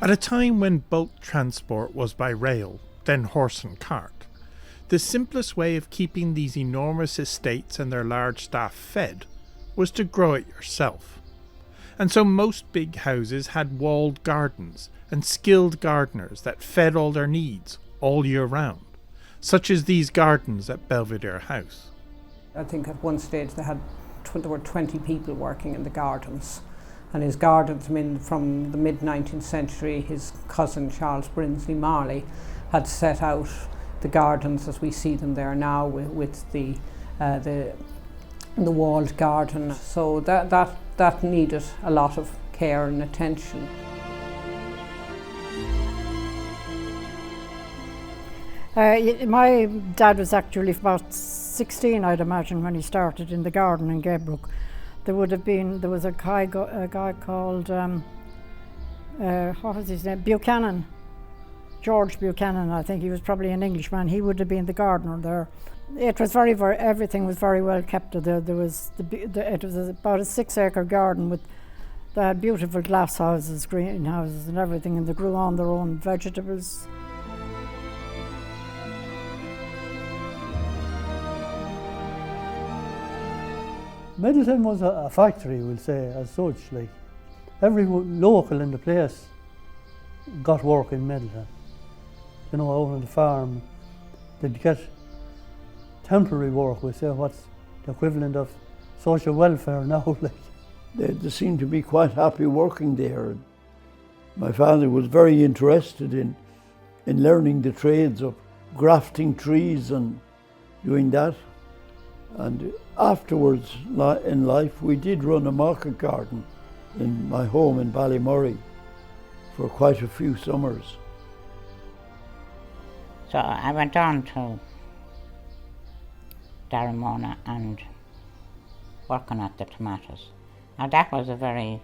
At a time when bulk transport was by rail, then horse and cart, the simplest way of keeping these enormous estates and their large staff fed was to grow it yourself. And so most big houses had walled gardens and skilled gardeners that fed all their needs all year round, such as these gardens at Belvedere House. I think at one stage there were 20 people working in the gardens. And his gardens, from the mid-19th century, his cousin Charles Brinsley Marley had set out the gardens as we see them there now with the walled garden. So that needed a lot of care and attention. My dad was actually about 16, I'd imagine, when he started in the garden in Gaybrook. There was a guy called, what was his name? Buchanan, George Buchanan, I think. He was probably an Englishman. He would have been the gardener there. It was everything was very well kept there. It was about a 6-acre garden they had beautiful glass houses, greenhouses and everything, and they grew on their own vegetables. Middleton was a factory, we'll say, as such. Like, every local in the place got work in Middleton. You know, out on the farm, they'd get temporary work, we'll say, what's the equivalent of social welfare now. Like. They seemed to be quite happy working there. My father was very interested in learning the trades of grafting trees and doing that. And afterwards in life, we did run a market garden in my home in Ballymurray for quite a few summers. So I went on to Darramona and working at the tomatoes. Now that was a very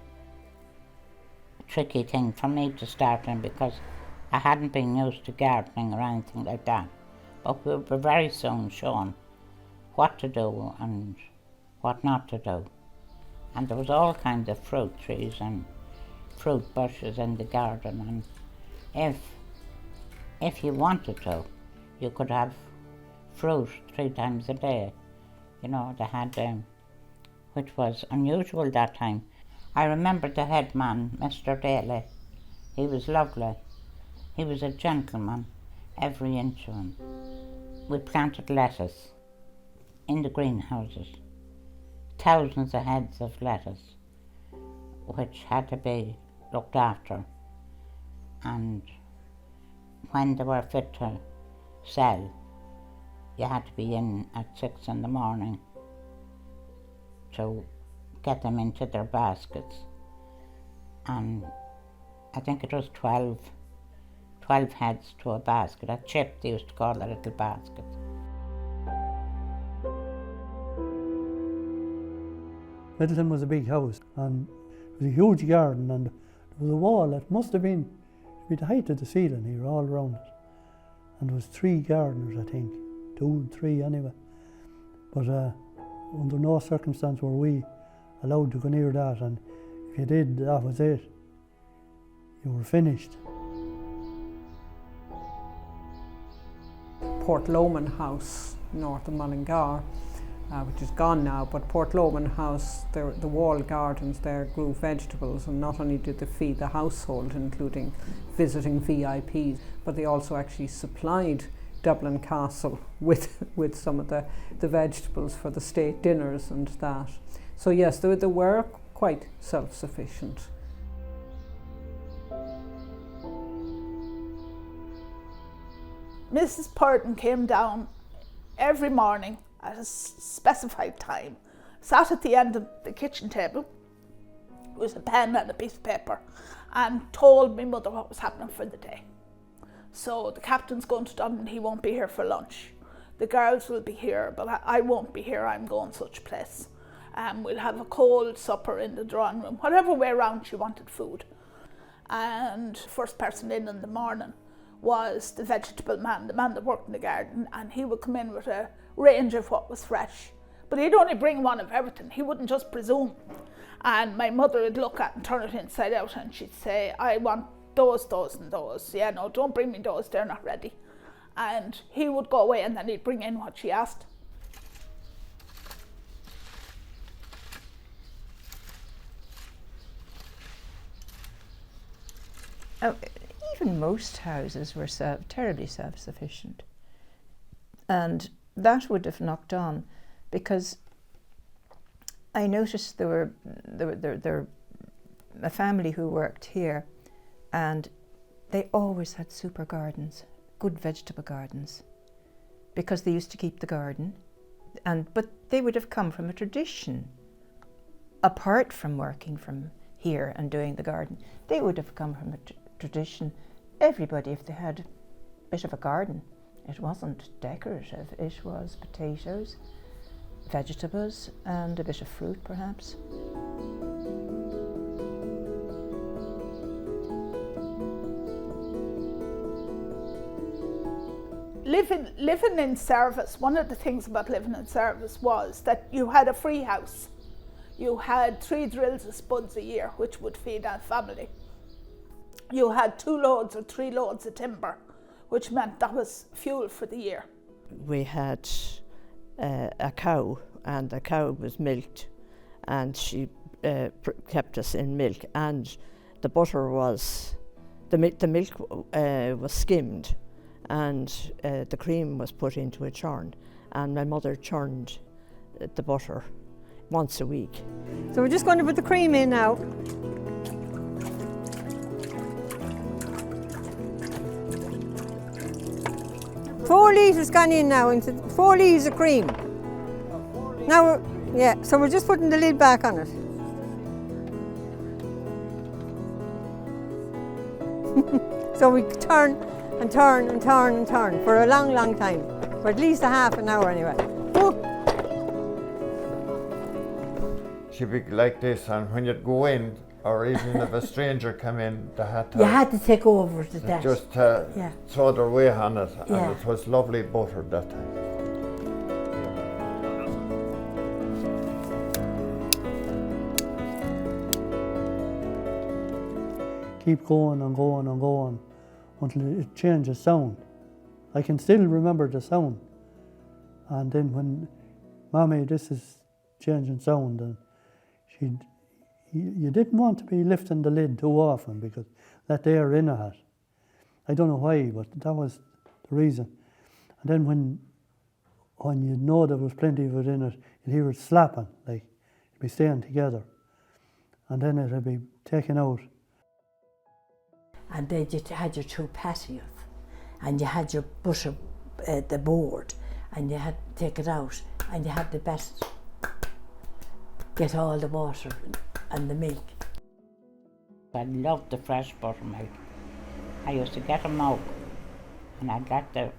tricky thing for me to start in because I hadn't been used to gardening or anything like that. But we were very soon shown what to do and what not to do. And there was all kinds of fruit trees and fruit bushes in the garden, and if you wanted to, you could have fruit 3 times a day. You know, they had, which was unusual that time. I remember the head man, Mr. Daly. He was lovely. He was a gentleman, every inch of him. We planted lettuce in the greenhouses, thousands of heads of lettuce, which had to be looked after. And when they were fit to sell, you had to be in at 6 in the morning to get them into their baskets. And I think it was 12 heads to a basket. A chip, they used to call a little basket. Middleton was a big house, and it was a huge garden, and there was a wall that must have been the height of the ceiling here, all around it. And there was 3 gardeners, I think, 2, 3 anyway. But under no circumstance were we allowed to go near that, and if you did, that was it. You were finished. Port Lomond House, north of Mullingar, which is gone now, but Port Lomond House, the walled gardens there grew vegetables, and not only did they feed the household, including visiting VIPs, but they also actually supplied Dublin Castle with some of the vegetables for the state dinners and that. So yes, they were quite self-sufficient. Mrs. Purden came down every morning at a specified time, sat at the end of the kitchen table with a pen and a piece of paper, and told my mother what was happening for the day. So the captain's going to Dublin, he won't be here for lunch. The girls will be here, but I won't be here, I'm going such a place. We'll have a cold supper in the drawing room, whatever way around she wanted food. And first person in the morning was the vegetable man, the man that worked in the garden, and he would come in with a range of what was fresh. But he'd only bring one of everything, he wouldn't just presume. And my mother would look at and turn it inside out, and she'd say, I want those and those. Yeah, no, don't bring me those, they're not ready. And he would go away and then he'd bring in what she asked. Even most houses were terribly self-sufficient, and that would have knocked on, because I noticed there were a family who worked here, and they always had super gardens, good vegetable gardens, because they used to keep the garden, but they would have come from a tradition apart from working from here and doing the garden. They would have come from a tradition. Everybody, if they had a bit of a garden, it wasn't decorative, it was potatoes, vegetables and a bit of fruit perhaps. Living in service, one of the things about living in service was that you had a free house. You had 3 drills of spuds a year, which would feed our family. You had 2 loads or 3 loads of timber, which meant that was fuel for the year. We had a cow, and the cow was milked, and she kept us in milk, and the butter was, the milk was skimmed, and the cream was put into a churn, and my mother churned the butter once a week. So we're just going to put the cream in now. Four litres gone in now, into 4 litres of cream. Now, so we're just putting the lid back on it. So we turn and turn and turn and turn for a long, long time, for at least a half an hour anyway. She'd be like this, and when you'd go in, or even if a stranger came in, they had to... You had to take over to that. Just throw their weight on it, and it was lovely butter that time. Keep going and going and going until it changes sound. I can still remember the sound. And then when Mommy, this is changing sound, and you didn't want to be lifting the lid too often because let the air in it. I don't know why, but that was the reason. And then when you know there was plenty of it in it, you'd hear it slapping, like it'd be staying together. And then it'd be taken out. And then you had your 2 patios, and you had your butter, the board, and you had to take it out, and you had the best get all the water and the milk. I loved the fresh buttermilk. I used to get a mug, and I'd let the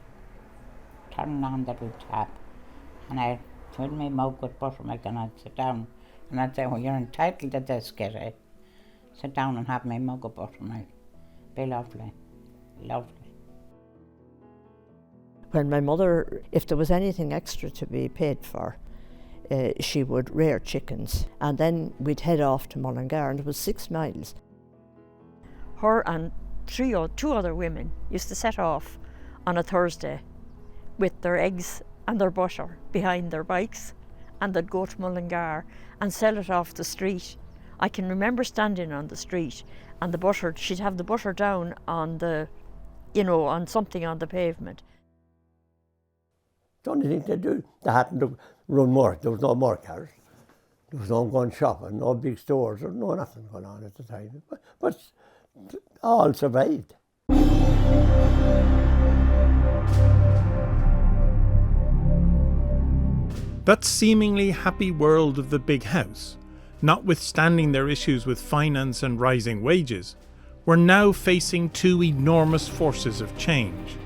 turn on the tap, and I'd fill my mug with buttermilk, and I'd sit down, and I'd say, well, you're entitled to this, kiddo. Sit down and have my mug of buttermilk. Be lovely, lovely. When my mother, if there was anything extra to be paid for, she would rear chickens, and then we'd head off to Mullingar, and it was 6 miles. Her and 2 other women used to set off on a Thursday with their eggs and their butter behind their bikes, and they'd go to Mullingar and sell it off the street. I can remember standing on the street, and the butter, she'd have the butter down on the, on something on the pavement. The only thing they do, they hadn't to run more. There was no more cars. There was no going shopping, no big stores, or no nothing going on at the time. But all survived. That seemingly happy world of the big house, notwithstanding their issues with finance and rising wages, were now facing 2 enormous forces of change.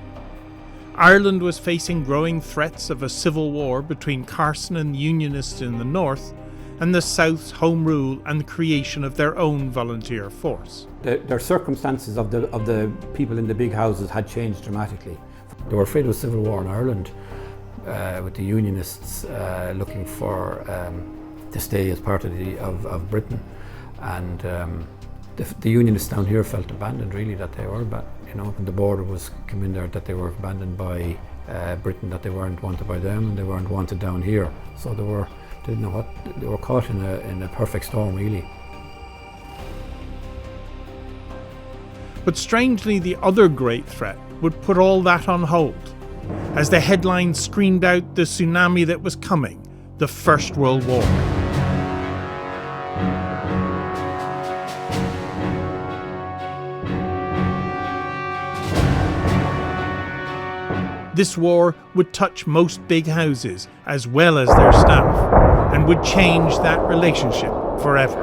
Ireland was facing growing threats of a civil war between Carson and the Unionists in the north, and the South's home rule and the creation of their own volunteer force. The circumstances of the people in the big houses had changed dramatically. They were afraid of a civil war in Ireland, with the Unionists looking for to stay as part of Britain, and the Unionists down here felt abandoned, really, that they were, when the border was come in there, that they were abandoned by Britain, that they weren't wanted by them and they weren't wanted down here. So they didn't know what, they were caught in a perfect storm, really. But strangely, the other great threat would put all that on hold, as the headlines screamed out the tsunami that was coming, the First World War. This war would touch most big houses as well as their staff, and would change that relationship forever.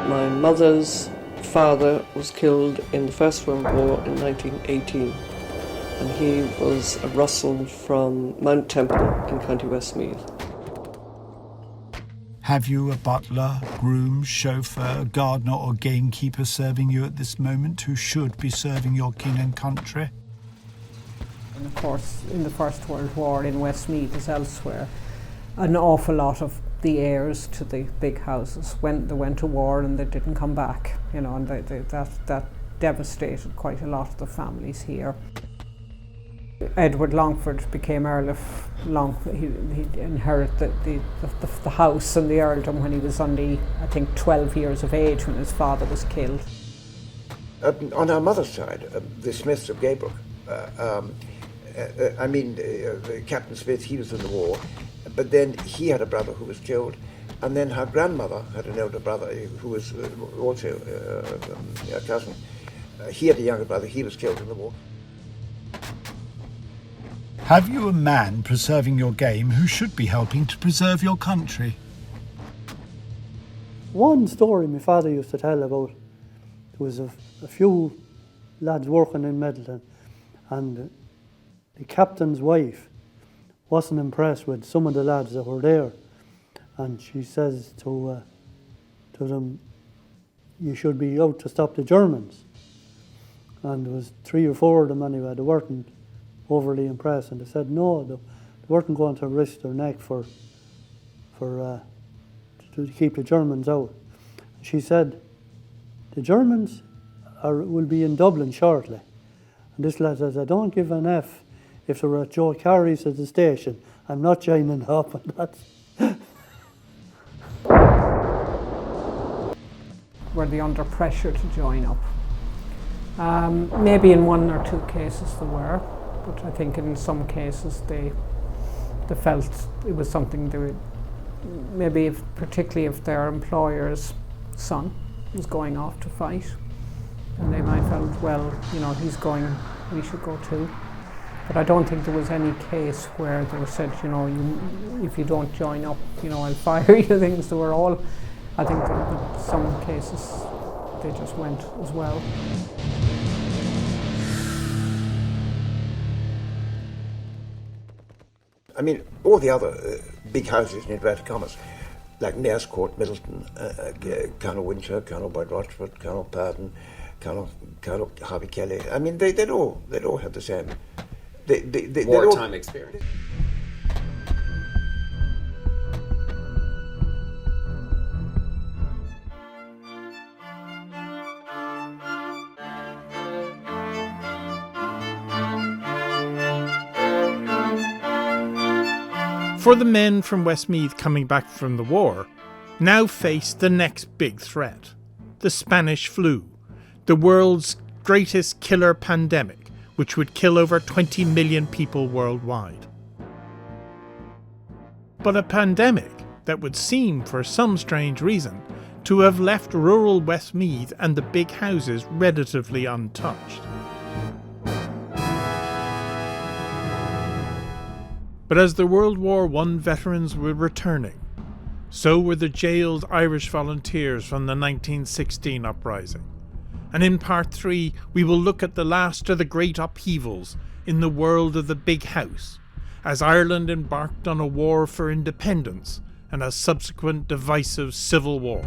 My mother's father was killed in the First World War in 1918, and he was a Russell from Mount Temple in County Westmeath. Have you a butler, groom, chauffeur, gardener or gamekeeper serving you at this moment who should be serving your king and country? And of course, in the First World War in Westmeath as elsewhere, an awful lot of the heirs to the big houses went to war and they didn't come back, and that devastated quite a lot of the families here. Edward Longford became Earl of Longford. He inherited the house and the earldom when he was only, I think, 12 years of age when his father was killed. On our mother's side, the Smiths of Gaybrook, Captain Smith, he was in the war, but then he had a brother who was killed, and then her grandmother had an older brother who was also a cousin. He had a younger brother, he was killed in the war. Have you a man preserving your game who should be helping to preserve your country? One story my father used to tell about, there was a few lads working in Middleton, and the captain's wife wasn't impressed with some of the lads that were there, and she says to them, you should be out to stop the Germans. And there was 3 or 4 of them anyway, they weren't overly impressed, and they said no, they weren't going to risk their neck to keep the Germans out. She said, the Germans will be in Dublin shortly. And this lad says, I don't give an F if they're at Joe Carey's at the station. I'm not joining up. And that's were they under pressure to join up? Maybe in 1 or 2 cases they were, but I think in some cases they felt it was something they would, maybe particularly if their employer's son was going off to fight, and they might felt, well, he's going, we should go too. But I don't think there was any case where they were said, if you don't join up, I'll fire you, things. They were all, I think in some cases they just went as well. I mean, all the other big houses in inverted commas, like Nares Court, Middleton, Colonel Winter, Colonel Boyd Rochford, Colonel Pardon, Colonel Harvey Kelly. I mean, they'd all had the same. Wartime experience. For the men from Westmeath coming back from the war, now faced the next big threat, the Spanish flu, the world's greatest killer pandemic, which would kill over 20 million people worldwide. But a pandemic that would seem, for some strange reason, to have left rural Westmeath and the big houses relatively untouched. But as the World War I veterans were returning, so were the jailed Irish volunteers from the 1916 uprising. And in part 3, we will look at the last of the great upheavals in the world of the big house, as Ireland embarked on a war for independence and a subsequent divisive civil war.